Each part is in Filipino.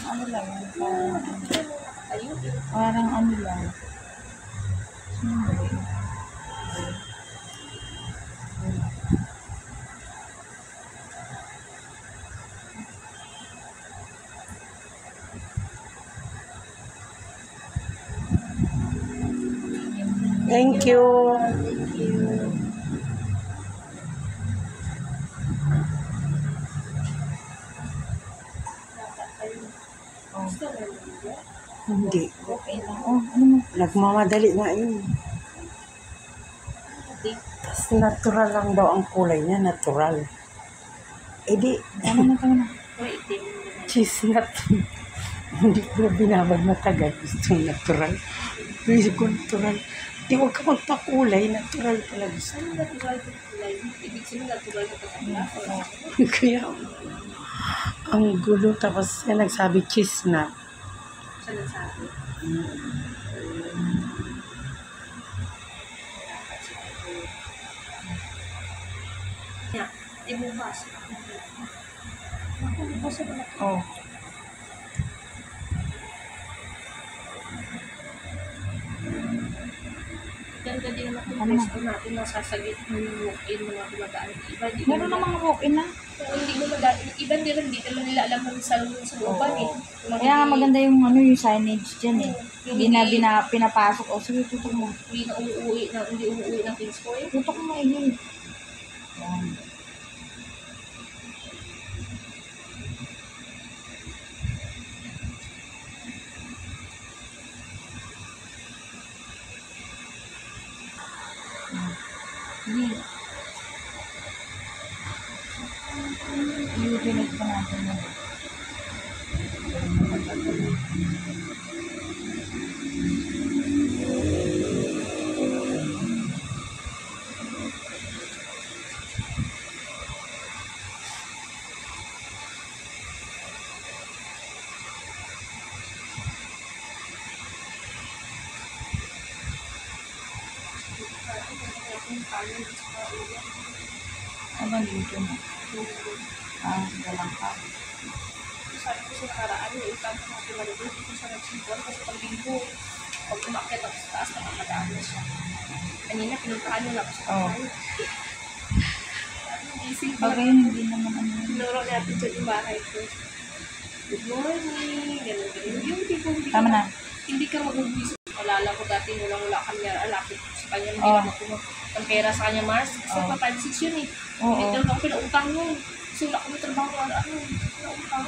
ano lang, parang ano lang. Thank you. Hindi. Okay lang. Oh, ano mo? Nagmamadali nga yun. Tapos natural lang daw ang kulay niya. Natural. Eh di, Tama na. cheese nut. Hindi ko na binabag matagal. Gusto yung natural. Gusto ko natural. Di huwag ka magpakulay. Natural pala gusto. Ano natural yung kulay? Ibig sabihin natural yung kasama. Kaya, ang gulo. Tapos siya nagsabi cheese nut. Siya nagsabi. Yeah, ibukas. Oh. Ganda din naman kung pwesto natin nasasagit mo yung walk-in mga dumadaan. Iba di Meron na mga walk-in na. hindi mo madaan. Iba din lang, hindi naman nila alam kung saan sa looban eh. Kaya nga maganda yung ano yung signage dyan eh. Hindi na pinapasok. O sige, tutok mo. Hindi umuwi ng Kingscoy. Tutok mo maingay. Yan. Hindi. I-connect pa natin yun. Ano dito na? Galang ka. Sabi ko sa nakaraan, yung utang ko natin malibig, dito sa nagsipon kasi pag linggo, pag umakyat ako sa taas, nakamadaan na siya. Kanina, pinuntahan nyo lang ako sa tayo. Gising pa. Bagay hindi naman ano. Tinuro natin dyan yung bahay ko. Good morning, gano'n. Yung tipo, Tama na. hindi ka mag-ubis. Malala ko dati, wala kami alapit sa kanya. Hindi Oh. naman ko ng pera sa kanya, Mars. Kasi pa 5-6 yun eh. Oo. Hindi naman ako pinautang yun. Kasi wala kami trabaho. Pinautang.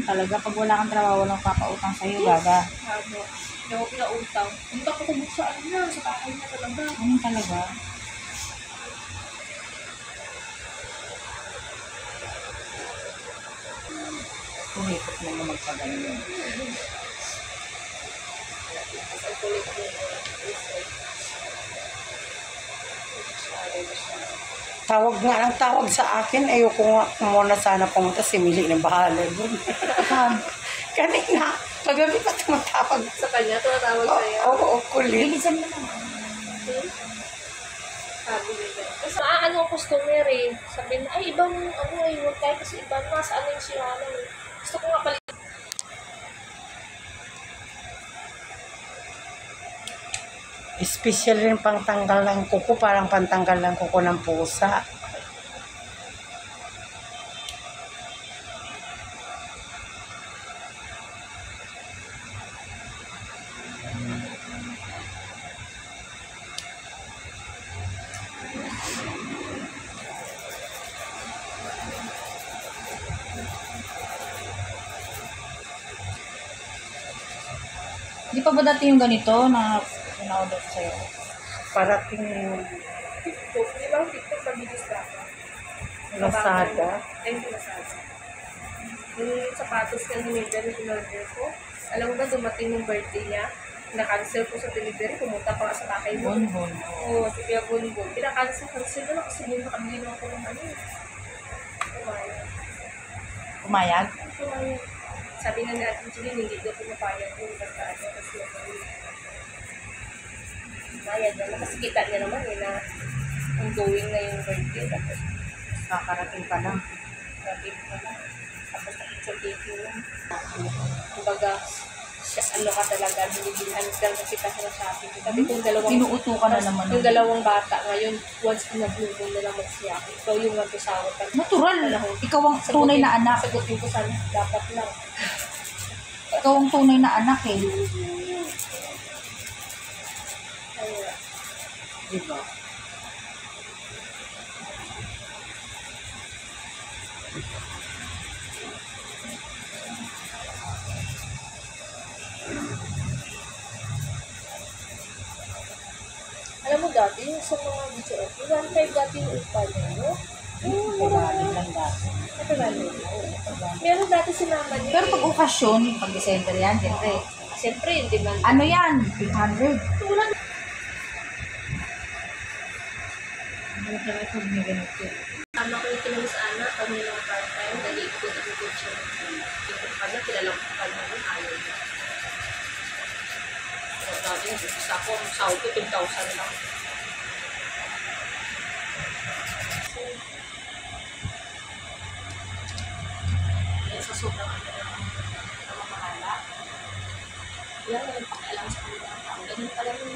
Talaga, pag wala kang trabaho, walang papautang sa'yo, gaga. Habo. Hindi ako pinautang. Punta ko kumuksaan niya. Sa bahay niya talaga. Talaga? Kumikot na mo magpagaling. Ang kulit mo. Tawag sa akin. Ayoko nga muna sana pumunta si Mili ng bahala dun. Kanina, pagabi pa tumatawag. Sa kanya, tumatawag sa'yo. Oo, kulit. Bilisan mo naman. Sabi nila. Kasi ano ang customer eh. Sabi na, ay ibang ano eh, huwag tayo kasi ibang nasa ano yung siranan eh. Gusto ko nga pala. Special rin pangtanggal ng kuko, parang pantanggal ng kuko ng pusa. Di pa ba dati yung ganito na pina-order ko sa'yo? Parating TikTok. Di ba ang TikTok mabilis ka? Lazada. Ay, hindi Lazada. Yung sapatos na hinigyan na in-order ko. Alam mo ba, dumating yung birthday niya. Na-cancel ko sa delivery. Pumunta pa nga sa bahay mo. Bonbon. Oo, si Kuya Bonbon. Pinakancel ko na kasi hindi nakabili na ako ng ano. Pumayag? Kumayag. Sabi na natin, Julie, hindi daw pumapayag yung pagkaano kasi bayad na. Kasi kita niya naman eh na ongoing na yung birthday. Tapos, Kakarating pa lang. grabe pa lang. Tapos, picture taking lang. Kumbaga, ano ka talaga, binibilhan ka kasi kasi na shopping. Sabi kung dalawang, Pinuuto ka na naman. yung dalawang bata ngayon, once na nag-bloom na lang magsiyak, ikaw yung mag-usawa ka. Natural. Ikaw ang tunay na anak. Sagutin ko sana, dapat lang. Ikaw ang tunay na anak eh. Kaya, Diba? alam mo dati, sa mga BTS, 1.5 dati yung upa niya, no? Pagbalit lang dati. Meron dati si mama niya. Pero pag okasyon, pag December yan, siyempre. Siyempre, hindi man. Ano yan? 800. Wala. Ano talaga pag may ganito? Tama ko yung kinamis Ana, pag may mga part-time, dali ikot siya. Ikot pa na, kilala ko pa na yung ayaw niya. So, dati, isa ko, ang sahod ko, 10,000 lang. Kaya sa sobrang na mamahala. Yan, nagpakialam sa mga tao. Ganun pala yung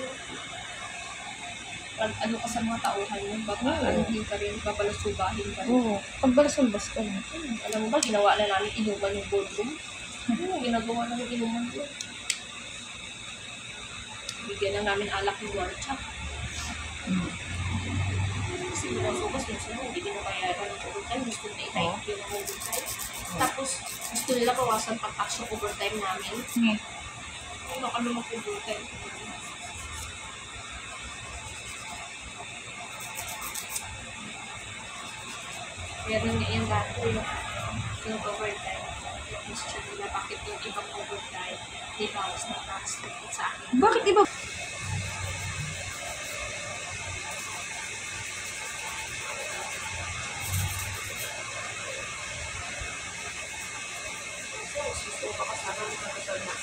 pag ano ka sa mga tauhan mo, baka anuhin ka rin, babalasubahin ka rin. Oo. Pagbalas-ulbas ka na. Alam mo ba, ginawa na namin inuman yung boardroom. Ginagawa namin inuman doon. Bigyan na namin alak yung wartsa. Kasi minasukas, minsan hindi ginabayaran ng overtime. Gusto na i-type yun ang overtime. Tapos, gusto nila bawasan pag-tax yung overtime namin. Ano kami mag-overtime? Meron nga yung dati yung overtime. Question nila bakit yung ibang overtime di bawas na tax sa akin. Bakit iba? Gusto ko kasama mo na kasal na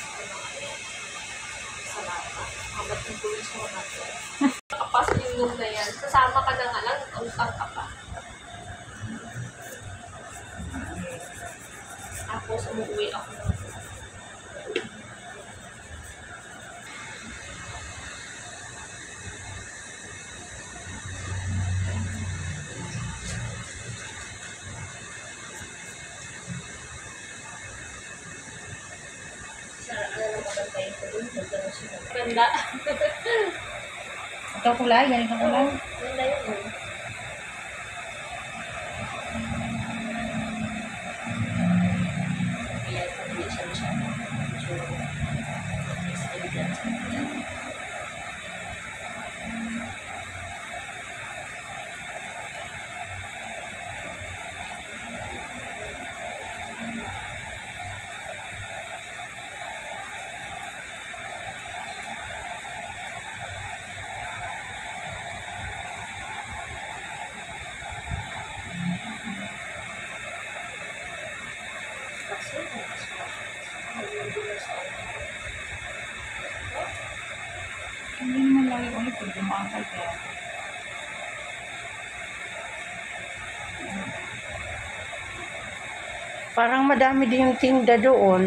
sa lata. Habat yung tulis mo natin. Nakapasok yung room na yan. Kasama ka na nga lang, utang ka pa. Tapos umuwi ako. Ganda. Ito kulay, ganito kulay. Ganda yun. Kaya pag-ibig siya masyado. Hindi naman lagi ulit pag dumakal kaya. Parang madami din yung tinda doon.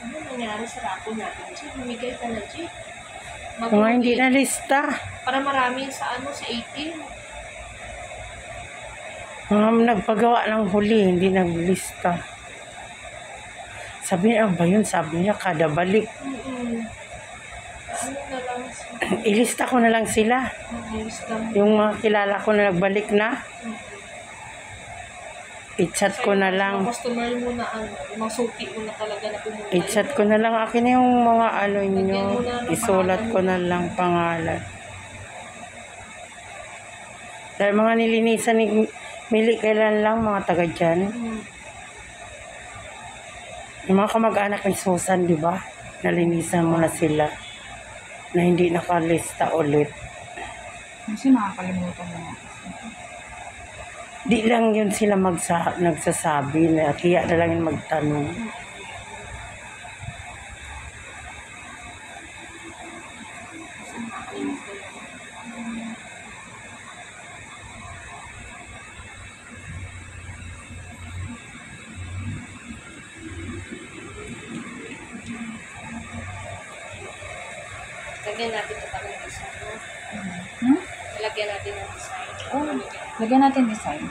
Ano nangyari sa rapo natin? Chi, bumigay ka na, Chi. Mga hindi na lista. Para marami sa ano, sa 18. Mga nagpagawa ng huli, hindi naglista. Sabi niya, ba yun? Sabi niya, kada balik. Ano na lang. Ilista ko na lang sila. Yung mga kilala ko na nagbalik na. I-chat ko na lang. Customer mo na mga suki mo na talaga na pumunta. I-chat ko na lang. Akin yung mga ano nyo. Isulat ko na lang pangalan. Dahil mga nilinisan ni Mili, kailan lang mga taga dyan. Yung mga kamag-anak ni Susan, di ba? Nalinisan mo na sila. Na hindi nakalista ulit. Kasi nakakalimutan mo nga. Di lang yun sila nagsasabi na kaya na lang yung magtanong. Lagyan natin ito pa ng design. Hmm? Lagyan natin ng design. Oh, lagyan natin design.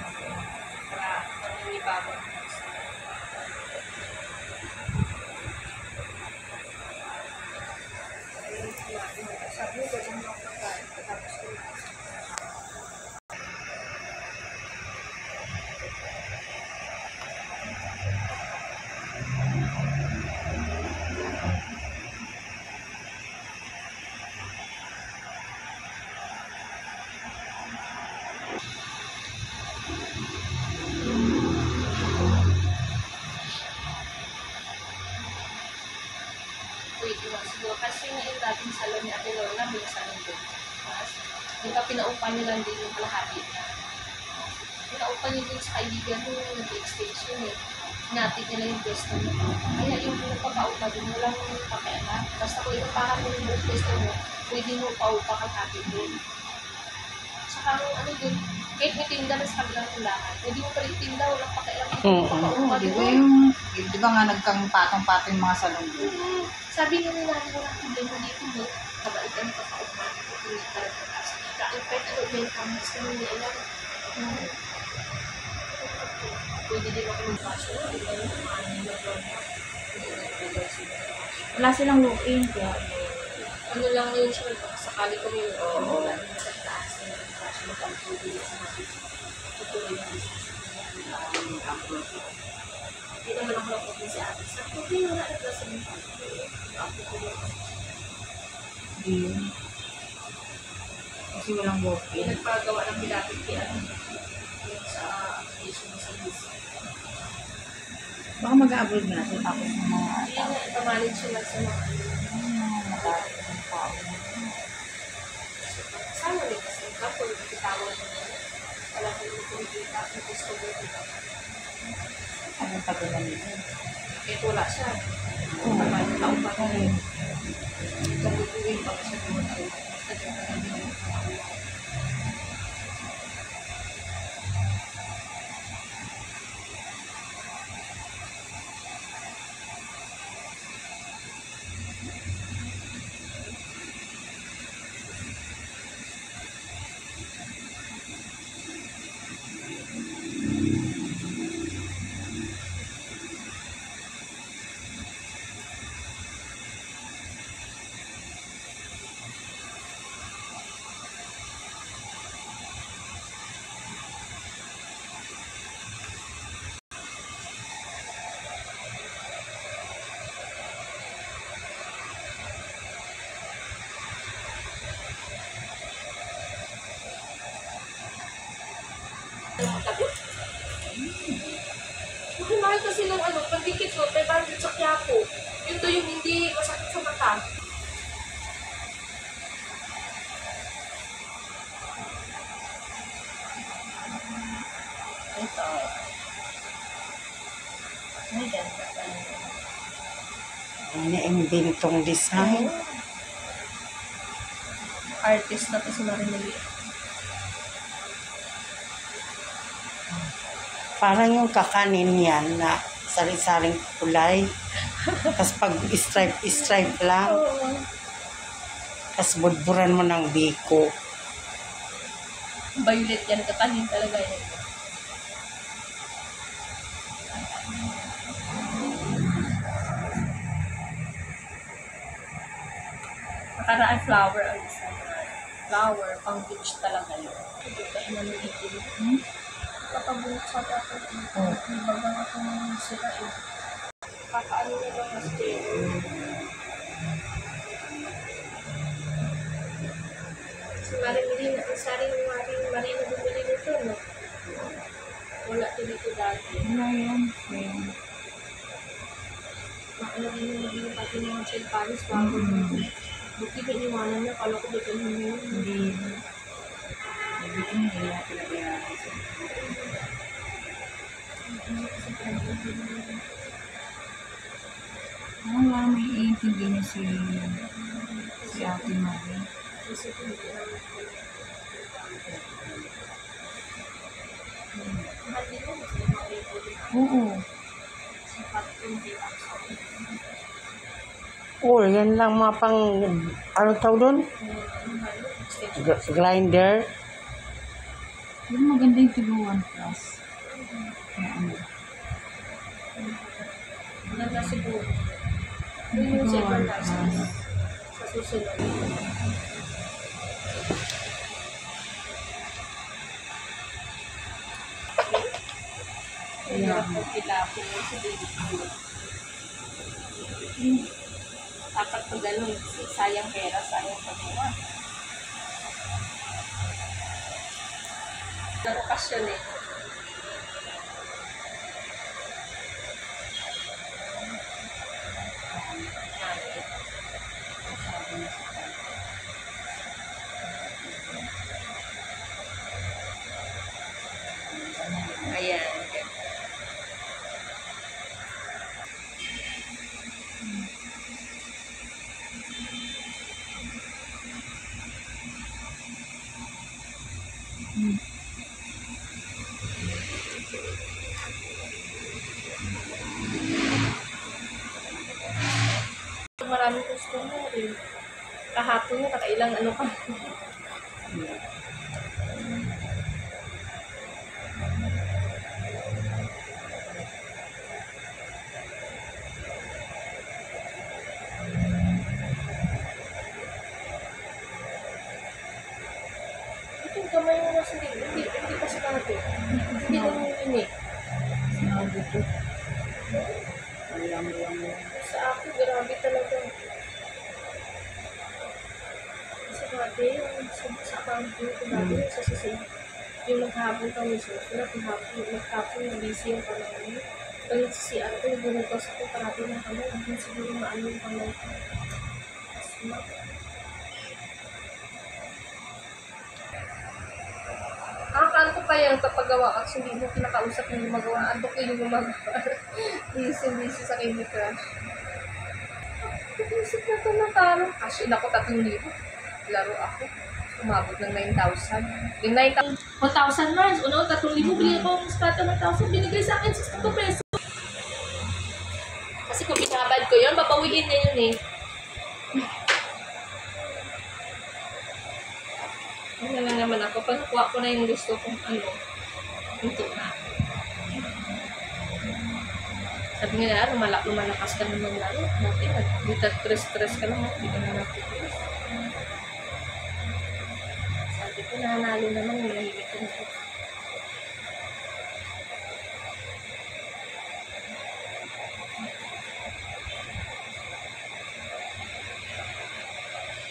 Para hindi bago. Wait, siguro kasi nga yung dating salon ni Ate Lorna, binasa ng doon. Di ba pinaupa niyo lang din yung kalahati niya. Pinaupa niyo din sa kaibigan mo yung nag-extension eh. Natin nila yung pwesto mo. Kaya yung pinapapaupa din, walang pakialam. Basta kung ipapahan mo yung buong pwesto mo, pwede mo paupa kalahati doon. Saka ano din, kahit may tinda na sa kabilang tindahan, pwede mo pa rin tinda, walang pakialam. Oo, di ba di ba nga nagkang patong-patong yung mga salon doon? Sabi nga nila, walang problema dito mo. Kabaitan ka pa upa. Hindi ka rin pagkas. Kahit ano, may kamis na hindi alam. Pwede din ako mag-fashion. Wala silang walk-in, kaya Ano lang yun siya, sakali ko yung wala na nagtaas na fashion na pang-pwede sa mga tutuloy na business. Hindi naman ako lang si ate. Sa puti, wala na klase ng kasi walang walk-in. Nagpagawa ng pilates kaya yung sa application sa visa. Baka mag-a-abroad na natin tapos ng mga Hindi nga, ipamanage sila sa mga matating tao. sana rin kasi kapag nagkitawag mo wala ko yung kumikita kung gusto mo dito. Anong tagulan nito? Kahit wala siya. Oo. Taon pa ko Okay. Pagkukuhin pa siya doon. Mahal kasi ng ano, pagdikit ko, 500 sa Quiapo. Yun to yung hindi masakit sa mata. Ito. May ganda pa. Iniimbentong design. Artist na to si Marinelli. Parang yung kakanin yan na sari-saring kulay. Tapos pag stripe lang. Tapos budburan mo ng biko. Violet yan, kakanin talaga yan. Nakaraan flower ang isa. flower, pang beach talaga yun. Ito ka inanigil. Nakabunot sa dapat. May bagang akong sira eh. Kakaano na lang mas si Maring Maring na bumili nito, no? Wala to dito dati. Wala yan. Same. Ano din yung naging pati mga chill palis bago. Buti ba iniwanan niya? Kala ko dito yun yun. Hindi. Hindi ko nila pinabayaan. Wala, may iintindi niya si Ate Marie. Oo. Oh, yan lang mga pang, ano tawag doon? Grinder. Yung maganda yung tigo 1 plus. Na ano. Maganda siguro. Yun Tigo yung 1 second plus. sa susunod. Ayan. Pagkilapin mo sa David. Dapat pag ganun, sayang pera, sayang paggawa. Ng okasyon eh. Ayan. Maraming customer eh. Kahapon mo, kakailang ano pa. Ito yung kamay mo nasa hindi pa sinabi. Hindi naman yun eh. Sinabi ko. Alam. Sa akin, grabe talaga. Kasi dati, sa account ko, dati sa sisi, yung naghabol kami susunod, naghapon na busy yung kamay. Pag nagsisiyan ko, bunugas ako parati ng kamay, hanggang siguro maano yung kamay ko. Kaan ko pa yan kapag gawa kasi hindi mo kinakausap yung gumagawa. Antok yung gumagawa. Busy sa Candy Crush. Isip na ito na taro. Kasi na ko 3,000. Laro ako. Umabot ng 9,000. Yung 9,000 Mars. Una 3,000. Bili ako ng spot ng 1,000. Binigay sa akin 62 pesos. Kasi kung binabad ko yun, babawiin na yun eh. Ano lang naman ako. Pag nakuha ko na yung gusto kong ano, ito na. Sabi nga na, lumalakas ka naman lalo. Dito stress ka lang, hindi ka na napipilis. Sabi ko, nanalo naman, nahihigit ko na.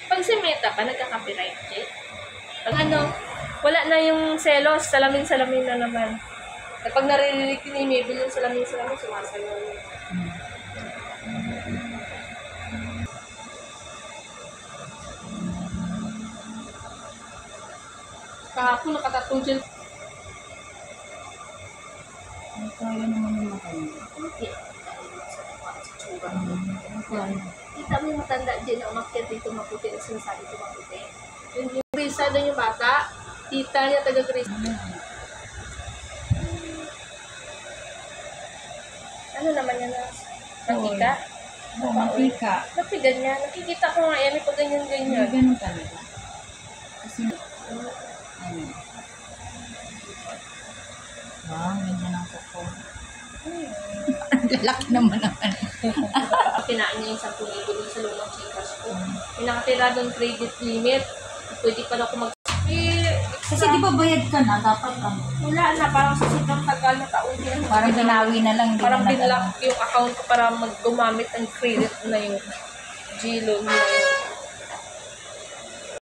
Pag si Meta pa, nagka-copyright check. Pag ano, wala na yung selos, salamin-salamin na naman. Kapag naririnig ni Mabel yung salamin-salamin, sumasayaw yun. Kahapon, nakatatong dyan. Ay, kaya naman yung matanda. Hindi. Kaya. Kita mo yung matanda dyan na umakyat dito maputi na sinasabi ko maputi. Yung Grisa doon yung bata, tita niya taga Grisa. Ano naman yan na? Nakika? Oo, matika. Bakit ganyan? Nakikita ko nga yan, pag ganyan-ganyan. Ganun talaga. Kasi, ano? Wow, ganyan ang kuko. Lalaki naman naman. Kinain niya yung 10,000 doon sa lumang chikas ko. May nakatira doon credit limit. pwede pa na ako eh, Kasi di ba bayad ka na, dapat ano. wala na, parang sa sobrang tagal na taon yan. Parang binawi na lang. Parang hindi na binlock yung account ko para gumamit ng credit na yung Glo nila.